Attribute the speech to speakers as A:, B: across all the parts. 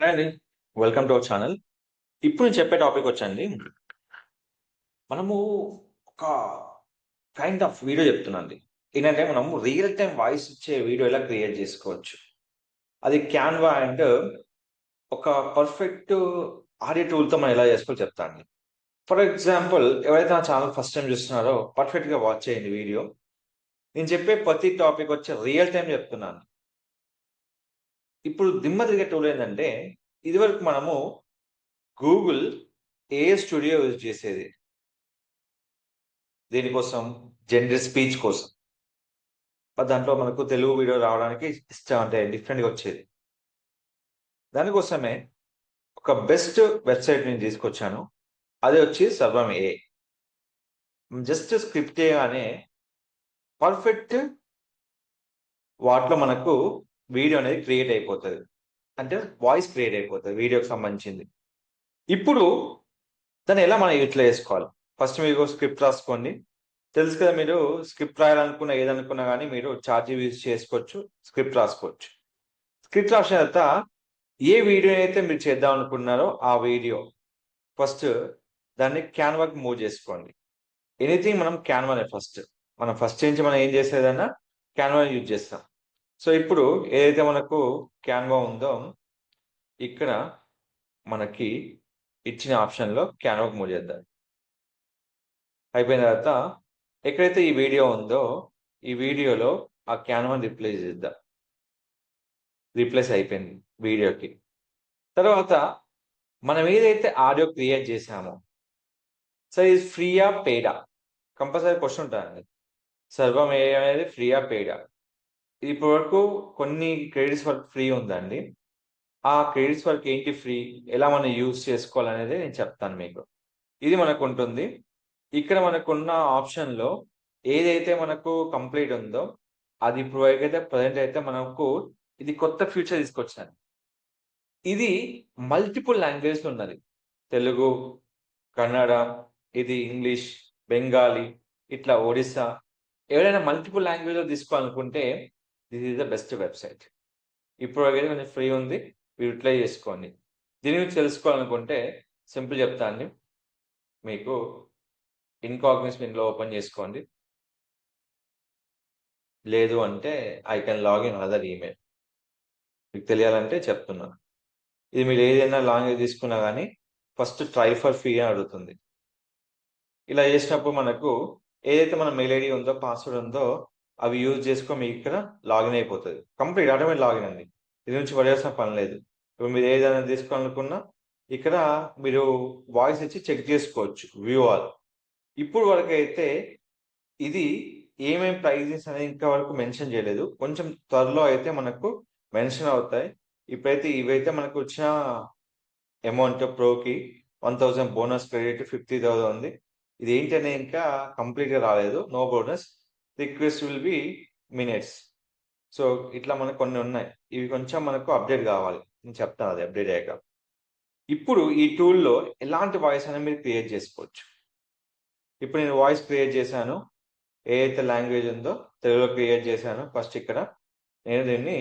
A: Hi అండి. Welcome to our channel. ఇప్పుడు నేను చెప్పే టాపిక్ వచ్చండి. మనము ఒక కైండ్ ఆఫ్ వీడియో చెప్తున్నానండి. ఏంటంటే మనము రియల్ టైమ్ వాయిస్ ఇచ్చే వీడియో ఎలా క్రియేట్ చేసుకోవచ్చు. అది క్యాన్వా అండ్ ఒక పర్ఫెక్ట్ ఆడియో టూల్‌తో మనం ఎలా చేసుకోవాలో చెప్తానండి. ఫర్ ఎగ్జాంపుల్ ఎవరైతే నా ఛానల్ ఫస్ట్ టైమ్ చూస్తున్నారో పర్ఫెక్ట్‌గా వాచ్ చేయండి వీడియో. నేను చెప్పే ప్రతి టాపిక్ వచ్చి రియల్ టైమ్ చెప్తున్నాను. ఇప్పుడు దిమ్మ తిరిగే టూల్ ఏందంటే ఇదివరకు మనము గూగుల్ ఏఐ స్టూడియో యూజ్ చేసేది. దేనికోసం? జనరల్ స్పీచ్ కోసం. దాంట్లో మనకు తెలుగు వీడియో రావడానికి ఇష్టం అంటే డిఫరెంట్‌గా వచ్చేది. దానికోసమే ఒక బెస్ట్ వెబ్‌సైట్ నేను తీసుకొచ్చాను. అది వచ్చి సర్వం ఏఐ. జస్ట్ స్క్రిప్ట్ చేయగానే పర్ఫెక్ట్ వాటిలో మనకు వీడియో అనేది క్రియేట్ అయిపోతది. అంటే వాయిస్ క్రియేట్ అయిపోతది వీడియోకి సంబంధించింది. ఇప్పుడు దాన్ని ఎలా మనం యూటిలైజ్ చేసుకోవాలి? ఫస్ట్ మీరు స్క్రిప్ట్ రాసుకోండి. తెలుసు కదా మీరు స్క్రిప్ట్ రాయాలనుకున్న ఏదనుకున్నా గాని మీరు చాట్‌జిపిటి యూజ్ చేసుకోవచ్చు. స్క్రిప్ట్ రాసుకోవచ్చు. స్క్రిప్ట్ రాసిన తర్వాత ఏ వీడియో అయితే మీరు చేద్దాం అనుకున్నారో ఆ వీడియో ఫస్ట్ దాన్ని క్యాన్వాకి మూవ్ చేసుకోండి. ఎనీథింగ్ మనం క్యాన్వానే ఫస్ట్. మనం ఫస్ట్ నుంచి మనం ఏం చేసేదన్నా క్యాన్వాని యూజ్ చేస్తాం. సో, ఇప్పుడు ఏదైతే మనకు క్యాన్వా ఉందో ఇక్కడ మనకి ఇచ్చిన ఆప్షన్‌లో క్యాన్వాకి మూవ్ చేద్దాం. అయిపోయిన తర్వాత ఎక్కడైతే ఈ వీడియో ఉందో ఈ వీడియోలో ఆ క్యాన్వాని రిప్లేస్ చేద్దాం. రీప్లేస్ అయిపోయింది వీడియోకి. తర్వాత మనం ఏదైతే ఆడియో క్రియేట్ చేసామో సో, ఇది ఫ్రీయా? పెయిడా? కంపల్సరీ క్వెషన్ ఉంటదండి. సర్వం ఏఐ అనేది ఫ్రీయా? పెయిడా? ఇప్పటి వరకు కొన్ని క్రెడిట్స్ వరకు ఫ్రీ ఉందండి. ఆ క్రెడిట్స్ వరకు ఏంటి ఫ్రీ? ఎలా మనం యూజ్ చేసుకోవాలనేది నేను చెప్తాను మీకు. ఇది మనకుంటుంది. ఇక్కడ మనకున్న ఆప్షన్‌లో ఏదైతే మనకు కంప్లీట్ ఉందో అది ఇప్పుడు వరకైతే ప్రెజెంట్ అయితే మనకు ఇది కొత్త ఫీచర్ తీసుకొచ్చాను. ఇది మల్టిపుల్ లాంగ్వేజ్‌లో ఉన్నది. తెలుగు, కన్నడ, ఇది ఇంగ్లీష్, బెంగాలీ, ఇట్లా ఒడిస్సా ఎవరైనా మల్టిపుల్ లాంగ్వేజ్‌లో తీసుకోవాలనుకుంటే this is the best website. ఇప్పటివరకైతే కొంచెం ఫ్రీ ఉంది. మీరు యుటిలైజ్ చేసుకోండి. దీని గురించి తెలుసుకోవాలనుకుంటే సింపుల్ చెప్తా అండి. మీకు ఇన్‌కాగ్నిస్ విండో ఓపెన్ చేసుకోండి. లేదు అంటే I can log in another email. మీకు తెలియాలంటే చెప్తున్నా. ఇది మీరు ఏదైనా లాంగ్వేజ్ తీసుకున్నా గాని ఫస్ట్ ట్రై ఫర్ ఫ్రీ అని అడుగుతుంది. ఇలా చేసినప్పుడు మనకు ఏదైతే మన మెయిల్ ఐడీ ఉందో, పాస్వర్డ్ ఉందో అవి యూజ్ చేసుకొని మీకిక్కడ లాగిన్ అయిపోతది. కంప్లీట్ ఆటోమేటిక్ లాగిన్ అండి. దీని నుంచి పడేయాల్సిన పని లేదు. ఇప్పుడు మీరు ఏదైనా తీసుకోవాలనుకున్నా ఇక్కడ మీరు వాయిస్ ఇచ్చి చెక్ చేసుకోవచ్చు. View all. ఇప్పుడు వరకైతే ఇది ఏమేం ప్రైజెస్ అనేది ఇంకా వరకు మెన్షన్ చేయలేదు. కొంచెం త్వరలో అయితే మనకు మెన్షన్ అవుతాయి. ఇప్పుడైతే ఇవైతే మనకు వచ్చిన అమౌంట్ ప్రోకి 1000 బోనస్ క్రెడిట్ 50,000 ఉంది. ఇదేంటని ఇంకా కంప్లీట్‌గా రాలేదు. No bonus. Request will be minutes. So, ఇట్లా మనకు కొన్ని ఉన్నాయి. ఇవి కొంచెం మనకు అప్‌డేట్ కావాలి. నేను చెప్తాను అది అప్‌డేట్ అయ్యాక. ఇప్పుడు ఈ టూల్‌లో ఎలాంటి వాయిస్ అయినా మీరు క్రియేట్ చేసుకోవచ్చు. ఇప్పుడు నేను వాయిస్ క్రియేట్ చేశాను. ఏదైతే లాంగ్వేజ్ ఉందో తెలుగులో క్రియేట్ చేశాను. ఫస్ట్ ఇక్కడ. నేను దీన్ని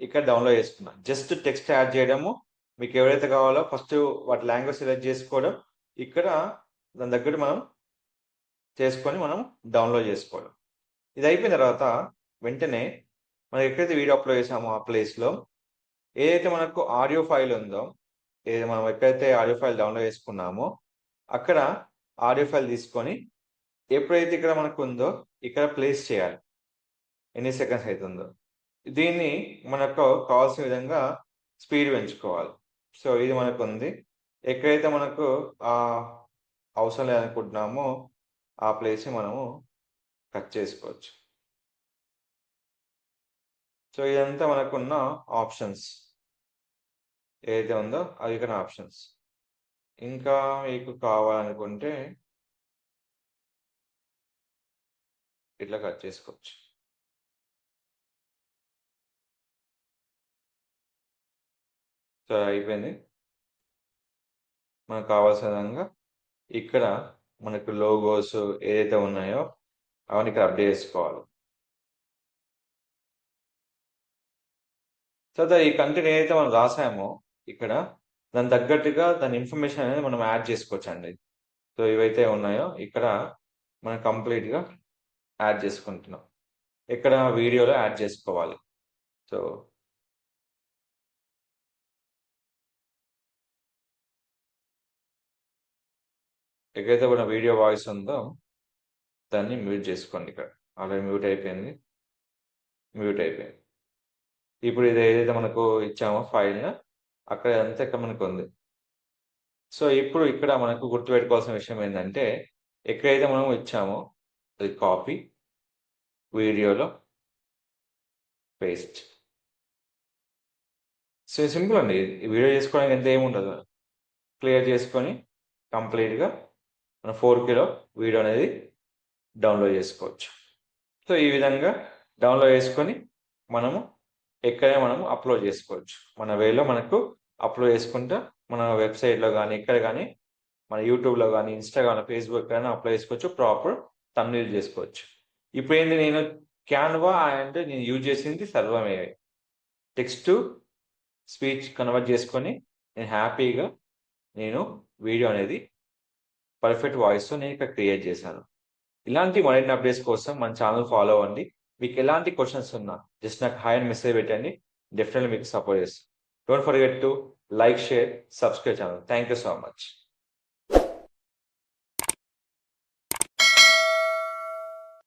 A: ఇక్కడ డౌన్‌లోడ్ చేసుకున్నా. జస్ట్ టెక్స్ట్ యాడ్ చేయడము. మీకు ఎవరైతే కావాలో ఫస్ట్ వాటి లాంగ్వేజ్ సెలెక్ట్ చేసుకోవడం. ఇక్కడ దాని తగ్గట్టు మనం చేసుకొని మనం డౌన్‌లోడ్ చేసుకోవడం. ఇది అయిపోయిన తర్వాత వెంటనే మనం ఎక్కడైతే వీడియో అప్‌లోడ్ చేసామో ఆ ప్లేస్‌లో ఏదైతే మనకు ఆడియో ఫైల్ ఉందో, ఏది మనం ఎక్కడైతే ఆడియో ఫైల్ డౌన్‌లోడ్ చేసుకున్నామో అక్కడ ఆడియో ఫైల్ తీసుకొని ఎప్పుడైతే ఇక్కడ మనకు ఉందో ఇక్కడ ప్లేస్ చేయాలి. ఎన్ని సెకండ్స్ అయితుందో. దీన్ని మనకు కావాల్సిన విధంగా స్పీడ్ పెంచుకోవాలి. సో, ఇది మనకుంది. ఎక్కడైతే మనకు ఆహ్, అవసరం లేదనుకుంటున్నామో ఆ ప్లేస్‌ని మనము కట్ చేసుకోవచ్చు. సో, ఇదంతా మనకున్న ఆప్షన్స్. ఏదైతే ఉందో అవి ఇక్కడ ఆప్షన్స్. ఇంకా మీకు కావాలనుకుంటే ఇట్లా కట్ చేసుకోవచ్చు. సో, అయిపోయింది. మనకు కావాల్సిన విధంగా ఇక్కడ మనకు లోగోస్ ఏదైతే ఉన్నాయో అవన్నీ ఇక్కడ అప్‌డేట్ చేసుకోవాలి. తర్వాత ఈ కంటెంట్ ఏదైతే మనం రాసామో ఇక్కడ దాని తగ్గట్టుగా దాని ఇన్ఫర్మేషన్ అనేది మనం యాడ్ చేసుకోవచ్చండి. సో ఇవైతే ఉన్నాయో ఇక్కడ మనం కంప్లీట్‌గా యాడ్ చేసుకుంటున్నాం. ఇక్కడ వీడియోలో యాడ్ చేసుకోవాలి. సో ఎక్కడైతే మన వీడియో వాయిస్ ఉందో దాన్ని మ్యూట్ చేసుకోండి ఇక్కడ. ఆల్రెడీ మ్యూట్ అయిపోయింది. ఇప్పుడు ఇది ఏదైతే మనకు ఇచ్చామో ఫైల్ అక్కడ అంతా ఇక్కడ మనకు ఉంది. సో ఇప్పుడు ఇక్కడ మనకు గుర్తుపెట్టుకోవాల్సిన విషయం ఏంటంటే ఎక్కడైతే మనం ఇచ్చామో అది కాపీ, వీడియోలో పేస్ట్. సో సింపుల్ అండి. ఈ వీడియో చేసుకోవడానికి ఎంత ఏముండదు. క్లియర్ చేసుకొని కంప్లీట్‌గా మన 4Kలో వీడియో అనేది డౌన్లోడ్ చేసుకోవచ్చు. సో ఈ విధంగా డౌన్లోడ్ చేసుకొని మనము ఎక్కడైనా మనము అప్లోడ్ చేసుకోవచ్చు. మన వేలో మనకు అప్లోడ్ చేసుకుంటా మన వెబ్‌సైట్‌లో గానీ, ఎక్కడ గానీ, మన యూట్యూబ్‌లో గానీ, ఇన్‌స్టాగ్రామ్, ఫేస్‌బుక్ గానీ అప్లోడ్ చేసుకోవచ్చు. ప్రాపర్ థంబ్‌నెయిల్ చేసుకోవచ్చు. ఇప్పుడేంది నేను క్యాన్వా అండ్ నేను యూజ్ చేసింది సర్వం AI. Text to speech convert చేసుకొని నేను హ్యాపీగా వీడియో అనేది పర్ఫెక్ట్ వాయిస్‌తో నేను ఇక్కడ క్రియేట్ చేశాను. ఇలాంటి మరిన్ని అప్డేట్స్ కోసం మన ఛానల్ ఫాలో అవ్వండి. మీకు ఎలాంటి క్వెషన్స్ ఉన్నా జస్ట్ నాకు హాయ్ అని మెసేజ్ పెట్టండి. డెఫినెట్‌లీ మీకు సపోర్ట్ చేస్తాను. Don't forget to like, share, subscribe channel. Thank you so much.